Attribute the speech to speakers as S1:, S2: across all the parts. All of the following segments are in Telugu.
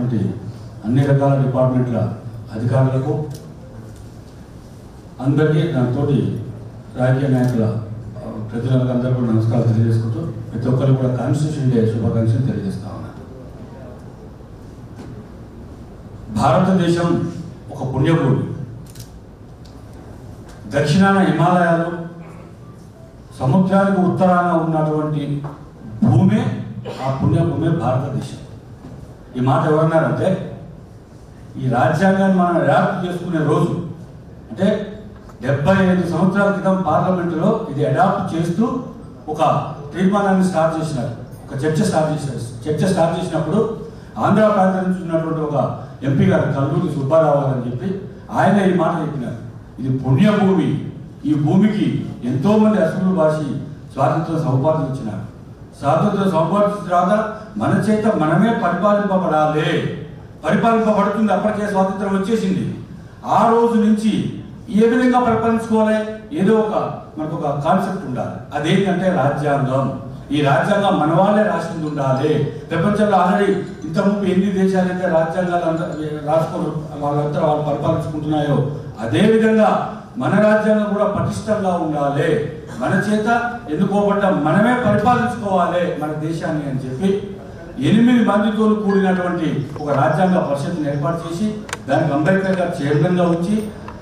S1: ఉన్నటువంటి అన్ని రకాల డిపార్ట్మెంట్ల అధికారులకు అందరికీ నాతోటి రాజకీయ నాయకుల ప్రజలకు అందరూ కూడా నమస్కారాలు తెలియజేసుకుంటూ ప్రతి ఒక్కరు కూడా కాన్స్టిట్యూషన్ డే శుభాకాంక్షలు తెలియజేస్తా ఉన్నాను. భారతదేశం ఒక పుణ్యభూమి. దక్షిణాన హిమాలయాలు, సముద్రానికి ఉత్తరాన ఉన్నటువంటి భూమే ఆ పుణ్యభూమే భారతదేశం. ఈ మాట ఎవరన్నారంటే ఈ రాజ్యాంగాన్ని మనం అడాప్ట్ చేసుకునే రోజు అంటే 75 సంవత్సరాల క్రితం పార్లమెంటులో ఇది అడాప్ట్ చేస్తూ ఒక తీర్మానాన్ని స్టార్ట్ చేసినారు, ఒక చర్చ స్టార్ట్ చేసినప్పుడు ఆంధ్ర ప్రాంతం నుంచి ఉన్నటువంటి ఒక ఎంపీ గారు కల్లూరి సుబ్బారావు అని చెప్పి ఆయన ఈ మాట చెప్పినారు. ఇది పుణ్యభూమి, ఈ భూమికి ఎంతోమంది అసలు భాషి స్వాతంత్రం సంపాదించినారు. స్వాతంత్రం సంపాదించిన తర్వాత మన చేత మనమే పరిపాలింపబడుతుంది. అప్పటికే స్వాతంత్రం వచ్చేసింది. ఆ రోజు నుంచి ఏ విధంగా పరిపాలించుకోవాలి, ఏదో మనకు ఒక కాన్సెప్ట్ ఉండాలి. అదేంటంటే రాజ్యాంగం. ఈ రాజ్యాంగం మన వాళ్ళే రాసింది ఉండాలి. ప్రపంచంలో ఆల్రెడీ ఇంతకుముందు ఎన్ని దేశాలైతే రాజ్యాంగాలు రాసుకోరు వాళ్ళంతా వాళ్ళు పరిపాలించుకుంటున్నాయో అదేవిధంగా మన రాజ్యాంగం కూడా పటిష్టంగా ఉండాలి. మన చేత ఎన్నుకోబడ్డ మనమే పరిపాలించుకోవాలి మన దేశాన్ని అని చెప్పి 8 మందితో కూడినటువంటి ఒక రాజ్యాంగ పరిషత్తును ఏర్పాటు చేసి దానికి అంబేద్కర్ గారు చైర్మన్గా ఉంచి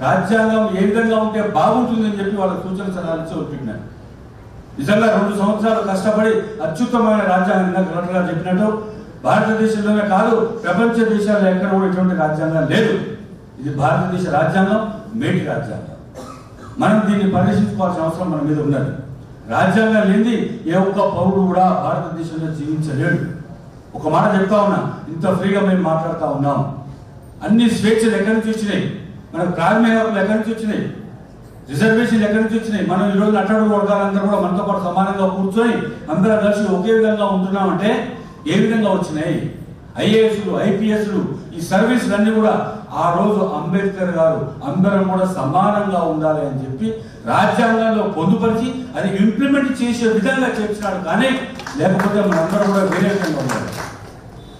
S1: రాజ్యాంగం ఏ విధంగా ఉంటే బాగుంటుందని చెప్పి వాళ్ళ సూచన సలహాలు ఇచ్చి ఒప్పించారు. నిజంగా 2 సంవత్సరాలు కష్టపడి అత్యుత్తమైన రాజ్యాంగం కలెక్టర్ గారు చెప్పినట్టు భారతదేశంలోనే కాదు ప్రపంచ దేశాల్లో ఎక్కడ కూడా ఇటువంటి రాజ్యాంగం లేదు. ఇది భారతదేశ రాజ్యాంగం, మేటి రాజ్యాంగం. మనం దీన్ని పరిరక్షించుకోవాల్సిన అవసరం మన మీద ఉన్నది. రాజ్యాంగం లేనిది ఏ ఒక్క పౌరుడు కూడా భారతదేశంలో జీవించలేడు. ఒక మాట చెప్తా ఉన్నా, ఇంత ఫ్రీగా మేము మాట్లాడుతూ ఉన్నాం. అన్ని స్వేచ్ఛలు ఎక్కడి నుంచి వచ్చినాయి, మనకు ప్రాథమిక హక్కులు ఎక్కడి నుంచి వచ్చినాయి, రిజర్వేషన్లు ఎక్కడి నుంచి వచ్చినాయి. మనం ఈరోజు అట్టడుగు వర్గాలందరూ కూడా మనతో పాటు సమానంగా కూర్చొని అందరం కలిసి ఒకే విధంగా ఉంటున్నామంటే ఏ విధంగా వచ్చినాయి? ఐఏఎస్లు, ఐపీఎస్లు, ఈ సర్వీసులు అన్నీ కూడా ఆ రోజు అంబేద్కర్ గారు అందరం కూడా సమానంగా ఉండాలి అని చెప్పి రాజ్యాంగంలో పొందుపరిచి అది ఇంప్లిమెంట్ చేసే విధంగా చేసినాడు. కానీ లేకపోతే మనందరం కూడా వేరే విధంగా ఉండాలి.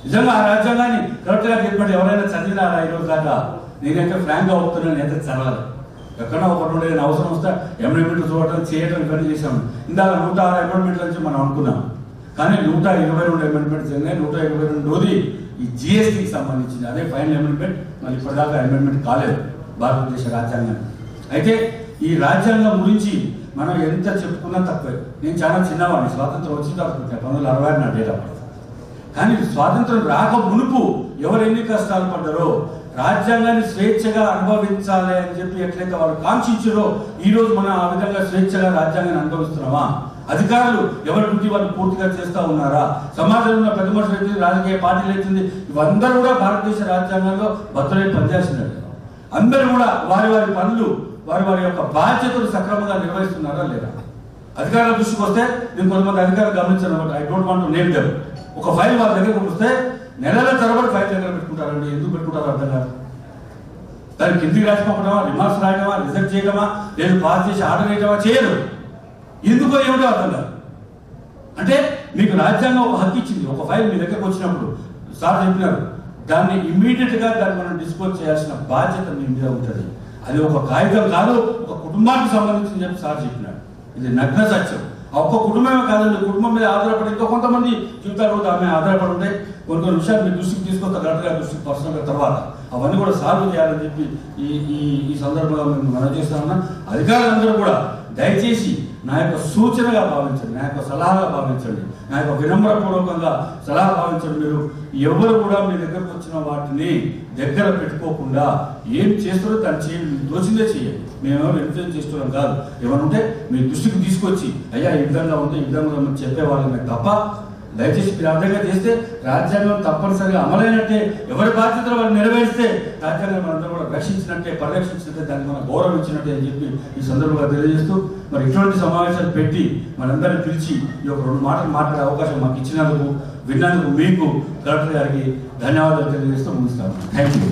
S1: నిజంగా ఆ రాజ్యాంగాన్ని కరెక్ట్గా చెప్పండి, ఎవరైనా చదివినారా ఈరోజు దాకా? నేనైతే ఫ్రాంక్గా అవుతున్నాను, నేనైతే చదవాలి. ఎక్కడో ఒకటి నేను అవసరం వస్తే అమెండ్మెంట్లు చూడటం చేయటం ఇవన్నీ చేశాము. ఇందాక 106 అమెండ్మెంట్ల నుంచి మనం అనుకున్నాం. కానీ 122 అమెండ్మెంట్స్ ఉన్నాయి. 122ది ఈ జిఎస్టీకి సంబంధించింది. అదే ఫైనల్ అమెండ్మెంట్. మళ్ళీ ఇప్పటిదాకా అమెండ్మెంట్ కాలేదు భారతదేశ రాజ్యాంగం. అయితే ఈ రాజ్యాంగం గురించి మనం ఎంత చెప్పుకున్నా తక్కువే. నేను చాలా చిన్నవాడిని, స్వాతంత్రం వచ్చిన తర్వాత 1966 నా డేట్ ఆఫ్ బర్త్. కానీ స్వాతంత్రం రాక మునుపు ఎవరు ఎన్ని కష్టాలు పడ్డారో, రాజ్యాంగాన్ని స్వేచ్ఛగా అనుభవించాలి అని చెప్పి ఎట్లయితే వాళ్ళు కాంక్షించారో ఈరోజు మనం ఆ విధంగా స్వేచ్ఛగా రాజ్యాంగాన్ని అనుభవిస్తున్నామా? అధికారులు ఎవరి డ్యూటీ వాళ్ళు పూర్తిగా చేస్తూ ఉన్నారా? సమాజంలో ఉన్న పెద్ద మనుషులు అవుతుంది, రాజకీయ పార్టీలు అవుతుంది, ఇవందరూ కూడా భారతదేశ రాజ్యాంగంలో భద్రై పనిచేస్తున్నారు. అందరూ కూడా వారి వారి పనులు, వారి యొక్క బాధ్యతలు సక్రమంగా నిర్వహిస్తున్నారా లేదా? అధికారుల దృష్టికి వస్తే నేను కొంతమంది అధికారులు గమనించాను. I don't want to name them. ఒక ఫైల్ వాళ్ళ దగ్గరకు వస్తే నెలల తరబడి ఫైల్ దగ్గర పెట్టుకుంటారండి. ఎందుకు పెట్టుకుంటారో అర్థం కాదు. దాన్ని కిందికి రాసిపోవడమా, రిమార్క్స్ రాయడమా, రిజెక్ట్ చేయడమా, లేదు పాస్ చేసి ఆర్డర్ వేయడమా చేయరు. ఎందుకో ఏమిటో అర్థం కాదు. అంటే మీకు రాజ్యాంగం ఒక హక్కు ఇచ్చింది. ఒక ఫైల్ మీ దగ్గరకు వచ్చినప్పుడు సార్ చెప్పినారు, దాన్ని ఇమ్మీడియట్గా దాన్ని మనం డిస్పోజ్ చేయాల్సిన బాధ్యత మీ మీద ఉంటుంది. అది ఒక కాగితం కాదు, ఒక కుటుంబానికి సంబంధించింది చెప్పి సార్ చెప్పినాడు. ఇది నగ్న సత్యం. ఆ ఒక్క కుటుంబమే కాదండి, కుటుంబం మీద ఆధారపడి ఇంకా కొంతమంది జీవితాలు కూడా ఆమె ఆధారపడి ఉంటాయి. కొన్ని విషయాలు మీ దృష్టికి తీసుకొస్తా, కలెక్టర్ గారి దృష్టికి పర్సనల్గా తర్వాత అవన్నీ కూడా సాల్వ్ చేయాలని చెప్పి ఈ సందర్భంగా మేము మనం చేస్తా ఉన్నాం. అధికారులందరూ కూడా దయచేసి నా యొక్క సూచనగా భావించండి, నా యొక్క సలహాగా భావించండి, నా యొక్క వినమ్రపూర్వకంగా సలహా భావించండి. మీరు ఎవరు కూడా మీ దగ్గరకు వచ్చిన వాటిని దగ్గర పెట్టుకోకుండా ఏం చేస్తారో దాన్ని చేయండి, దోచిందే చేయండి. మేమేమో ఇన్ఫ్లుయెన్స్ చేస్తున్నాం కాదు. ఏమైనా ఉంటే మీ దృష్టికి తీసుకొచ్చి అయ్యా ఈ విధంగా ఉంది, ఈ విధంగా ఉందని చెప్పేవాళ్ళమే తప్ప దయచేసి మీరు అర్థంగా చేస్తే రాజ్యాంగం తప్పనిసరిగా అమలైనట్టే. ఎవరి బాధ్యతలు వాళ్ళు నెరవేరిస్తే రాజ్యాంగం మనందరూ కూడా రక్షించినట్టే, పరిరక్షించినట్టే, దాన్ని మనం గౌరవించినట్టే అని చెప్పి ఈ సందర్భంగా తెలియజేస్తూ మరి ఇటువంటి సమావేశాలు పెట్టి మనందరినీ పిలిచి ఈ యొక్క 2 మాటలు మాట్లాడే అవకాశం మాకు ఇచ్చినందుకు, విన్నందుకు మీకు కలెక్టర్ గారికి ధన్యవాదాలు తెలియజేస్తూ ముగిస్తాను. Thank you.